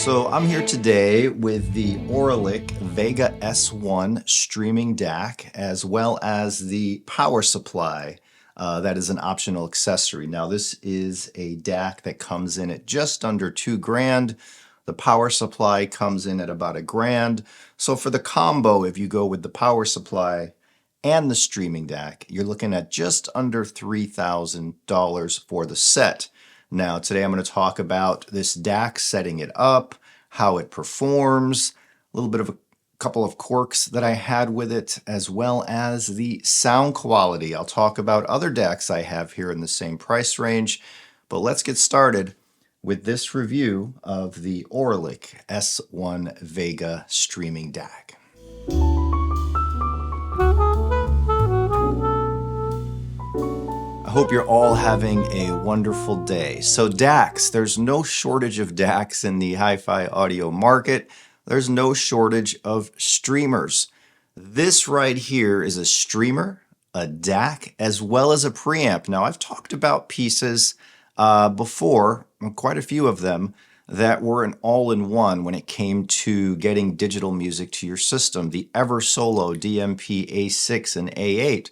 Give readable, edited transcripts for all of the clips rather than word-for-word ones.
So I'm here today with the Auralic Vega S1 streaming DAC, as well as the power supply that is an optional accessory. Now this is a DAC that comes in at just under $2,000. The power supply comes in at about $1,000. So for the combo, if you go with the power supply and the streaming DAC, you're looking at just under $3,000 for the set. Now, today I'm going to talk about this DAC, setting it up, how it performs, a little bit of a couple of quirks that I had with it, as well as the sound quality. I'll talk about other DACs I have here in the same price range, but let's get started with this review of the Auralic S1 Vega streaming DAC. I hope you're all having a wonderful day. So DACs, there's no shortage of DACs in the hi-fi audio market. There's no shortage of streamers. This right here is a streamer, a DAC, as well as a preamp. Now I've talked about pieces before, quite a few of them, that were an all-in-one when it came to getting digital music to your system. The Eversolo DMP A6 and A8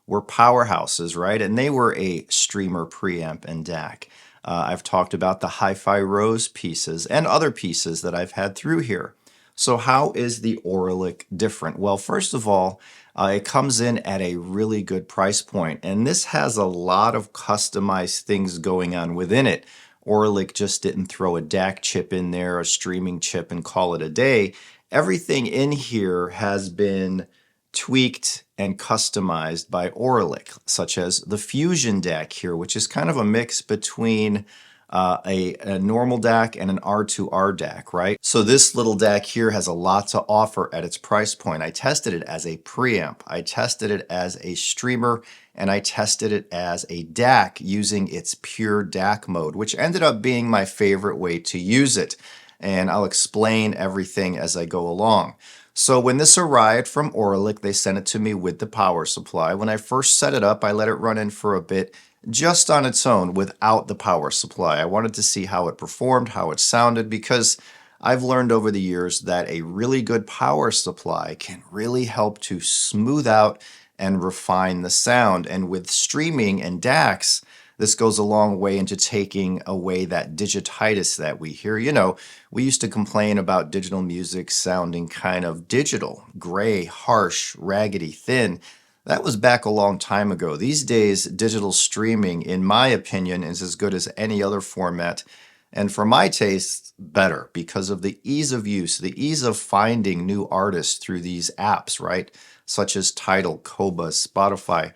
were powerhouses, right? And they were a streamer, preamp, and DAC. I've talked about the HiFi Rose pieces and other pieces that I've had through here. So how is the Auralic different? Well, first of all, it comes in at a really good price point, and this has a lot of customized things going on within it. Auralic just didn't throw a DAC chip in there, a streaming chip, and call it a day. Everything in here has been tweaked and customized by Auralic, such as the Fusion DAC here, which is kind of a mix between a normal DAC and an R2R DAC, right? So this little DAC here has a lot to offer at its price point. I tested it as a preamp, I tested it as a streamer, and I tested it as a DAC using its pure DAC mode, which ended up being my favorite way to use it. And I'll explain everything as I go along. So when this arrived from Auralic, they sent it to me with the power supply. When I first set it up, I let it run in for a bit just on its own without the power supply. I wanted to see how it performed, how it sounded, because I've learned over the years that a really good power supply can really help to smooth out and refine the sound. And with streaming and DACs, this goes a long way into taking away that digititis that we hear. You know, we used to complain about digital music sounding kind of digital, gray, harsh, raggedy, thin. That was back a long time ago. These days, digital streaming, in my opinion, is as good as any other format. And for my taste, better because of the ease of use, the ease of finding new artists through these apps, right? Such as Tidal, Qobuz, Spotify.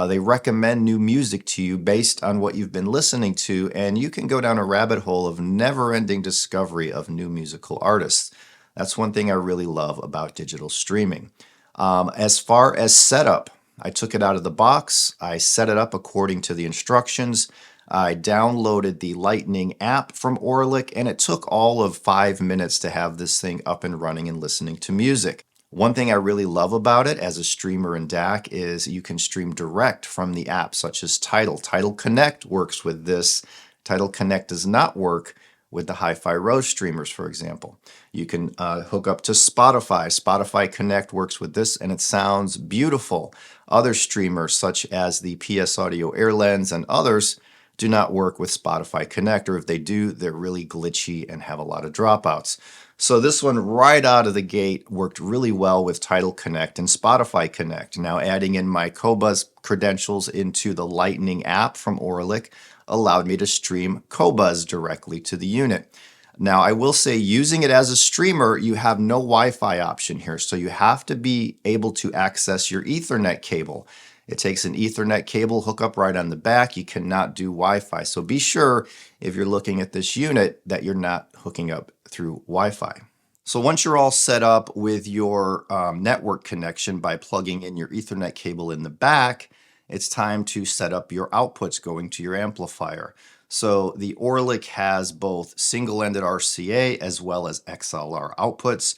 They recommend new music to you based on what you've been listening to, and you can go down a rabbit hole of never-ending discovery of new musical artists. That's one thing I really love about digital streaming. As far as setup, I took it out of the box. I set it up according to the instructions. I downloaded the Lightning app from Auralic, and it took all of 5 minutes to have this thing up and running and listening to music. One thing I really love about it as a streamer and DAC is you can stream direct from the app, such as Tidal. Tidal Connect works with this. Tidal Connect does not work with the HiFi Rose streamers, for example. You can hook up to Spotify. Spotify Connect works with this, and it sounds beautiful. Other streamers, such as the PS Audio AirLens and others, do not work with Spotify Connect, or if they do, they're really glitchy and have a lot of dropouts. So this one right out of the gate worked really well with Tidal Connect and Spotify Connect. Now adding in my Qobuz credentials into the Lightning app from Auralic allowed me to stream Qobuz directly to the unit. Now I will say, using it as a streamer, you have no Wi-Fi option here, so you have to be able to access your Ethernet cable. It takes an Ethernet cable hookup right on the back. You cannot do Wi-Fi. So be sure, if you're looking at this unit, that you're not hooking up through Wi-Fi. So once you're all set up with your network connection by plugging in your Ethernet cable in the back, it's time to set up your outputs going to your amplifier. So the Auralic has both single-ended RCA as well as XLR outputs.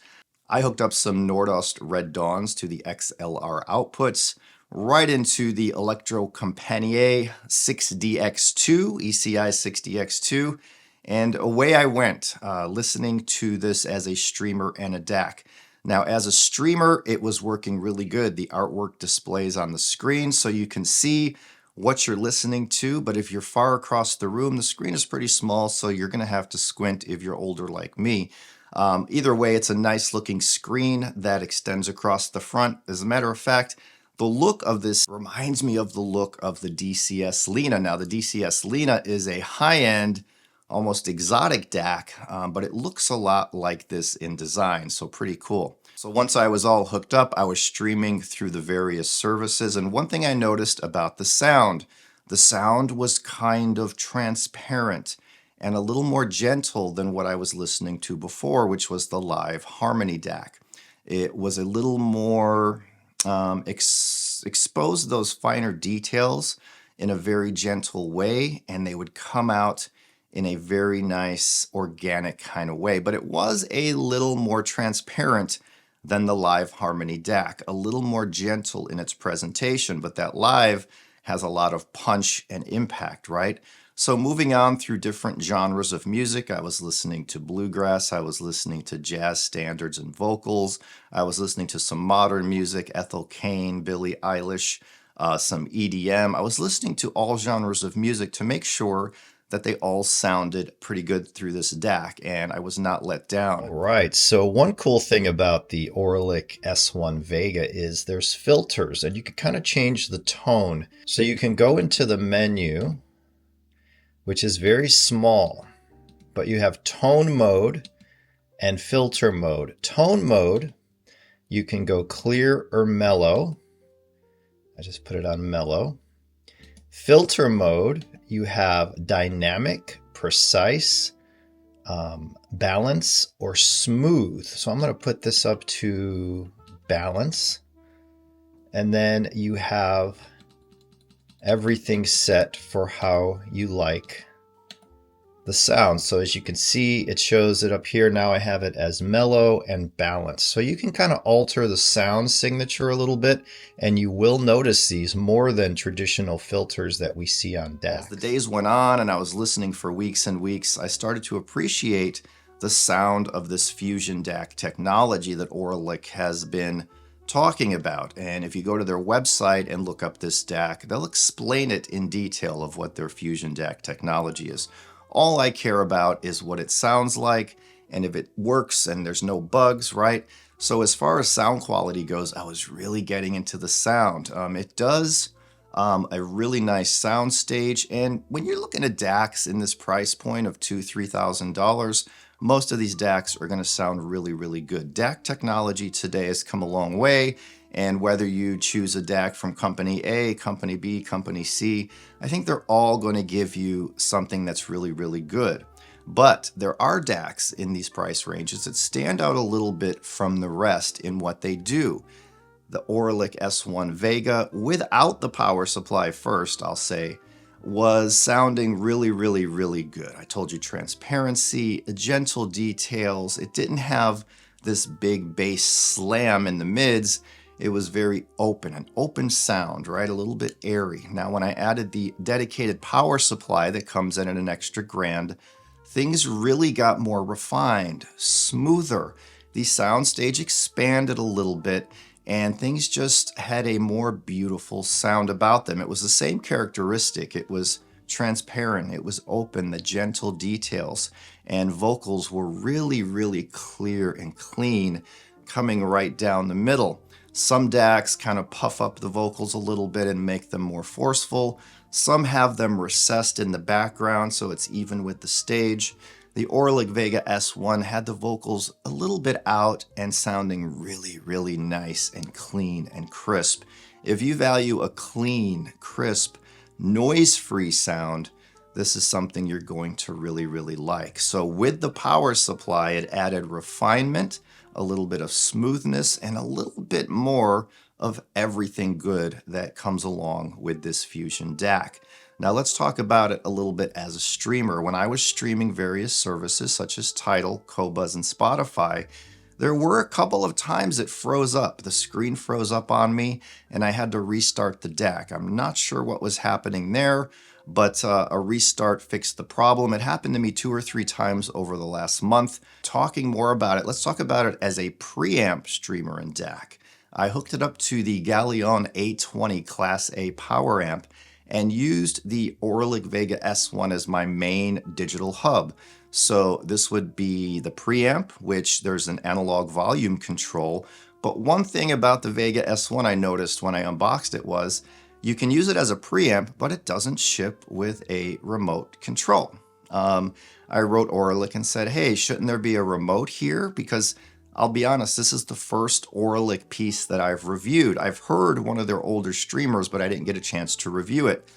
I hooked up some Nordost Red Dawns to the XLR outputs, right into the Electro Compagnie 6DX2, ECI 6DX2, And away I went, listening to this as a streamer and a DAC. Now, as a streamer, it was working really good. The artwork displays on the screen so you can see what you're listening to, but if you're far across the room, the screen is pretty small, so you're going to have to squint if you're older like me. Either way, it's a nice looking screen that extends across the front. As a matter of fact, the look of this reminds me of the look of the DCS Lena. Now, the DCS Lena is a high-end, almost exotic DAC, but it looks a lot like this in design, so pretty cool. So once I was all hooked up, I was streaming through the various services, and one thing I noticed about the sound was kind of transparent and a little more gentle than what I was listening to before, which was the live harmony DAC. It was a little more exposed those finer details in a very gentle way, and they would come out in a very nice organic kind of way. But it was a little more transparent than the live harmony DAC, a little more gentle in its presentation, but that live has a lot of punch and impact, right? So moving on through different genres of music, I was listening to bluegrass, I was listening to jazz standards and vocals, I was listening to some modern music, Ethel Cain, Billie Eilish, some EDM. I was listening to all genres of music to make sure that they all sounded pretty good through this DAC, and I was not let down. All right, so one cool thing about the Auralic S1 Vega is there's filters, and you can kind of change the tone. So you can go into the menu, which is very small, but you have tone mode and filter mode. Tone mode, you can go clear or mellow. I just put it on mellow. Filter mode, you have dynamic, precise, balance, or smooth. So I'm going to put this up to balance. And then you have everything set for how you like the sound. So as you can see, it shows it up here. Now I have it as mellow and balanced. So you can kind of alter the sound signature a little bit, and you will notice these more than traditional filters that we see on DACs. As the days went on and I was listening for weeks and weeks, I started to appreciate the sound of this Fusion DAC technology that Auralic has been talking about. And if you go to their website and look up this DAC, they'll explain it in detail of what their Fusion DAC technology is. All I care about is what it sounds like and if it works and there's no bugs, right? So as far as sound quality goes, I was really getting into the sound. It does a really nice sound stage. And when you're looking at DACs in this price point of $2,000-$3,000, most of these DACs are going to sound really, really good. DAC technology today has come a long way. And whether you choose a DAC from company A, company B, company C, I think they're all going to give you something that's really, really good. But there are DACs in these price ranges that stand out a little bit from the rest in what they do. The Auralic S1 Vega, without the power supply first, I'll say, was sounding really, really, really good. I told you transparency, gentle details. It didn't have this big bass slam in the mids. It was very open, an open sound, right? A little bit airy. Now, when I added the dedicated power supply that comes in at an extra grand, things really got more refined, smoother. The soundstage expanded a little bit, and things just had a more beautiful sound about them. It was the same characteristic. It was transparent, it was open, the gentle details, and vocals were really, really clear and clean, coming right down the middle. Some DACs kind of puff up the vocals a little bit and make them more forceful. Some have them recessed in the background so it's even with the stage. The Auralic Vega S1 had the vocals a little bit out and sounding really, really nice and clean and crisp. If you value a clean, crisp, noise-free sound, this is something you're going to really, really like. So with the power supply, it added refinement, a little bit of smoothness, and a little bit more of everything good that comes along with this Fusion DAC. Now let's talk about it a little bit as a streamer. When I was streaming various services such as Tidal, Qobuz, and Spotify, there were a couple of times it froze up. The screen froze up on me and I had to restart the DAC. I'm not sure what was happening there, but a restart fixed the problem. It happened to me 2 or 3 times over the last month. Talking more about it, let's talk about it as a preamp streamer and DAC. I hooked it up to the Galleon A20 Class A power amp and used the Auralic Vega S1 as my main digital hub. So this would be the preamp, which there's an analog volume control. But one thing about the Vega S1 I noticed when I unboxed it was you can use it as a preamp, but it doesn't ship with a remote control. I wrote Auralic and said, hey, shouldn't there be a remote here? Because I'll be honest, this is the first Auralic piece that I've reviewed. I've heard one of their older streamers, but I didn't get a chance to review it.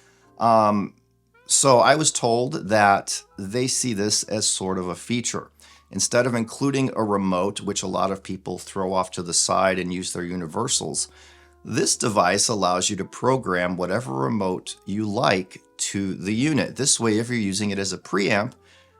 So I was told that they see this as sort of a feature. Instead of including a remote, which a lot of people throw off to the side and use their universals, this device allows you to program whatever remote you like to the unit. This way, if you're using it as a preamp,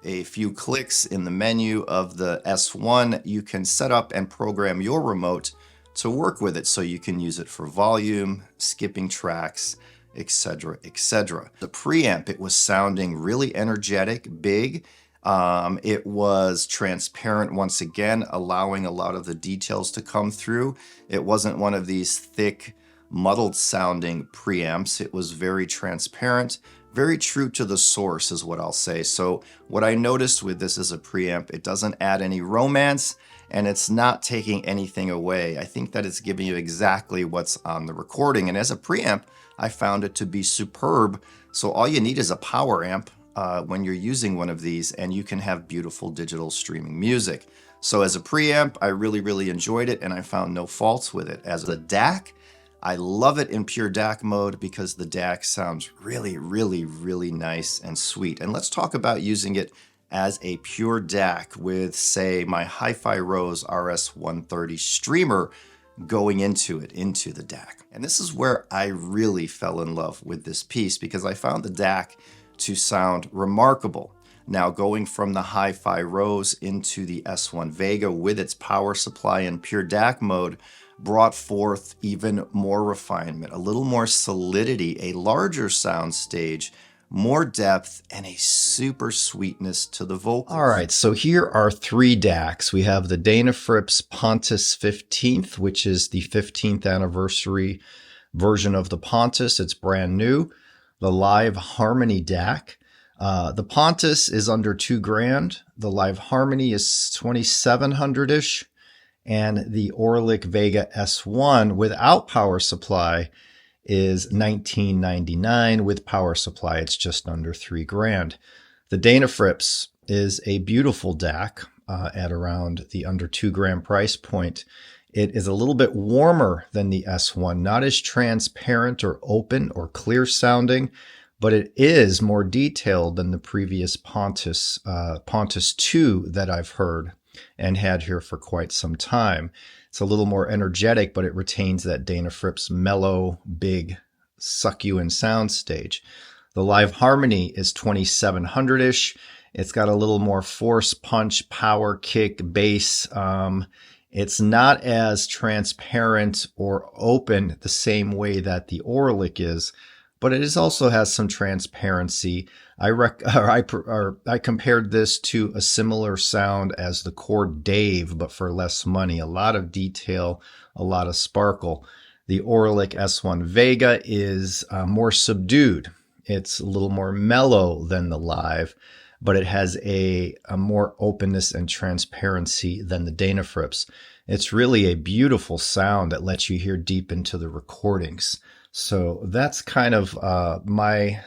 a few clicks in the menu of the S1, you can set up and program your remote to work with it. So you can use it for volume, skipping tracks, etc., etc. The preamp, it was sounding really energetic, big. It was transparent once again, allowing a lot of the details to come through. It wasn't one of these thick, muddled sounding preamps. It was very transparent, very true to the source is what I'll say. So what I noticed with this as a preamp, it doesn't add any romance and it's not taking anything away. I think that it's giving you exactly what's on the recording. And as a preamp, I found it to be superb. So all you need is a power amp when you're using one of these, and you can have beautiful digital streaming music. So as a preamp, I really enjoyed it, and I found no faults with it. As a DAC, I love it in pure DAC mode because the DAC sounds really nice and sweet. And let's talk about using it as a pure DAC with, say, my HiFi Rose RS130 streamer going into the DAC. And this is where I really fell in love with this piece because I found the DAC to sound remarkable. Now going from the HiFi Rose into the S1 Vega with its power supply in pure DAC mode brought forth even more refinement, a little more solidity, a larger sound stage, more depth, and a super sweetness to the vocals. All right, so here are 3 DACs. We have the Dana Fripp's Pontus 15th, which is the 15th anniversary version of the Pontus. It's brand new. The Live Harmony DAC. The Pontus is under $2,000. The Live Harmony is $2,700-ish. And the Auralic Vega S1 without power supply is $1,999. With power supply, it's just under $3,000. The Dana Fripp's is a beautiful DAC at around the under $2,000 price point. It is a little bit warmer than the S1, not as transparent or open or clear sounding, but it is more detailed than the previous Pontus 2 that I've heard and had here for quite some time. It's a little more energetic, but it retains that Dana Fripp's mellow, big, suck you in sound stage. The Live Harmony is $2,700-ish. It's got a little more force, punch, power, kick, bass. It's not as transparent or open the same way that the Auralic is, but it also has some transparency. I compared this to a similar sound as the Chord Dave, but for less money. A lot of detail, a lot of sparkle. The Auralic S1 Vega is more subdued. It's a little more mellow than the Live, but it has a more openness and transparency than the Dana Fripp's. It's really a beautiful sound that lets you hear deep into the recordings. So that's kind of my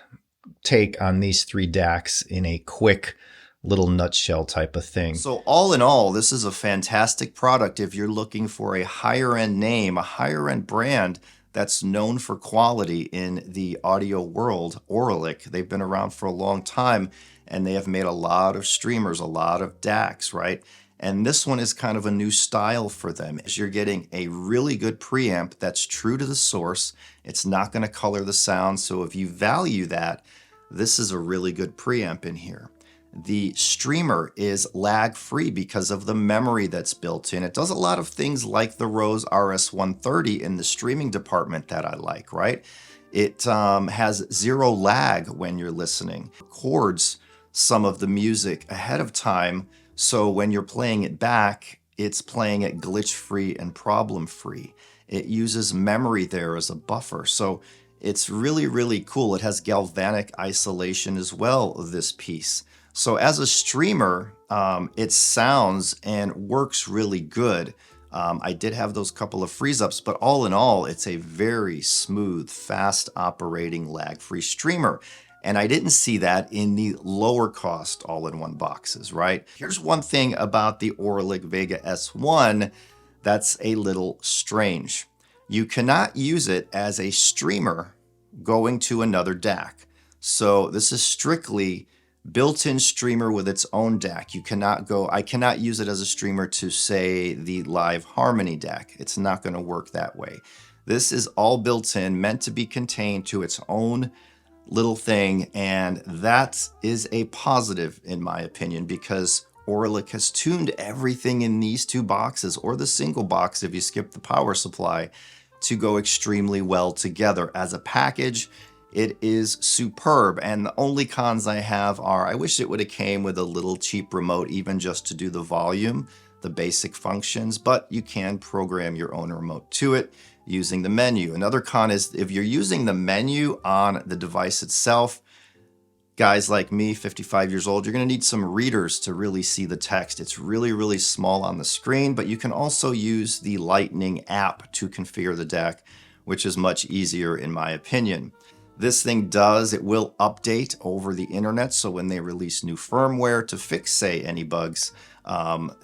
take on these 3 DACs in a quick little nutshell type of thing. So all in all, this is a fantastic product if you're looking for a higher end name, a higher end brand that's known for quality in the audio world. Auralic, they've been around for a long time and they have made a lot of streamers, a lot of DACs, right? And this one is kind of a new style for them. As you're getting a really good preamp that's true to the source. It's not going to color the sound. So if you value that, this is a really good preamp in here. The streamer is lag free because of the memory that's built in. It does a lot of things like the Rose RS130 in the streaming department that I like, right? It has zero lag when you're listening. It records some of the music ahead of time, so when you're playing it back, it's playing it glitch-free and problem-free. It uses memory there as a buffer, so it's really, really cool. It has galvanic isolation as well, this piece. So as a streamer, it sounds and works really good. I did have those couple of freeze-ups, but all in all, it's a very smooth, fast operating lag-free streamer. And I didn't see that in the lower cost all-in-one boxes, right? Here's one thing about the Auralic Vega S1 that's a little strange. You cannot use it as a streamer going to another DAC. So this is strictly built-in streamer with its own DAC. You cannot go, I cannot use it as a streamer to, say, the Live Harmony DAC. It's not going to work that way. This is all built in, meant to be contained to its own little thing, and that is a positive in my opinion, because Auralic has tuned everything in these two boxes, or the single box if you skip the power supply, to go extremely well together. As a package, it is superb, and the only cons I have are I wish it would have came with a little cheap remote, even just to do the volume, the basic functions, but you can program your own remote to it using the menu. Another con is if you're using the menu on the device itself, guys like me, 55 years old, you're going to need some readers to really see the text. It's really, really small on the screen, but you can also use the Lightning app to configure the DAC, which is much easier in my opinion. This thing it will update over the internet, so when they release new firmware to fix, say, any bugs,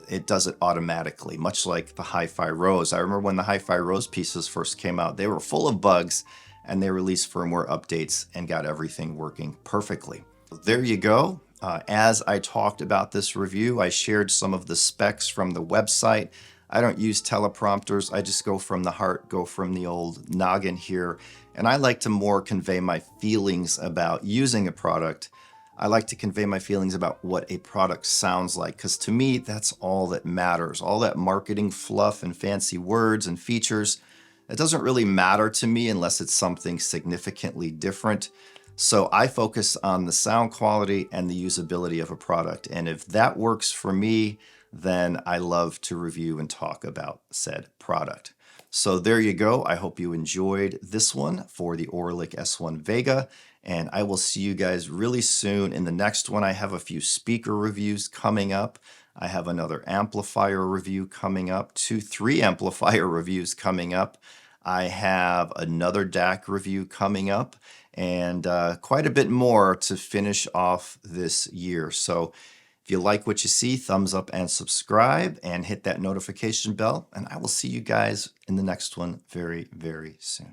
it does it automatically, much like the HiFi Rose. I remember when the HiFi Rose pieces first came out, they were full of bugs, and they released firmware updates and got everything working perfectly. There you go. As I talked about this review, I shared some of the specs from the website. I don't use teleprompters. I just go from the heart, go from the old noggin here. And I like to more convey my feelings about using a product. I like to convey my feelings about what a product sounds like, because to me, that's all that matters. All that marketing fluff and fancy words and features, it doesn't really matter to me unless it's something significantly different. So I focus on the sound quality and the usability of a product. And if that works for me, then I love to review and talk about said product. So there you go. I hope you enjoyed this one for the Auralic S1 Vega, and I will see you guys really soon. In the next one, I have a few speaker reviews coming up. I have another amplifier review coming up, 3 amplifier reviews coming up. I have another DAC review coming up, and quite a bit more to finish off this year. So if you like what you see, thumbs up and subscribe and hit that notification bell. And I will see you guys in the next one very, very soon.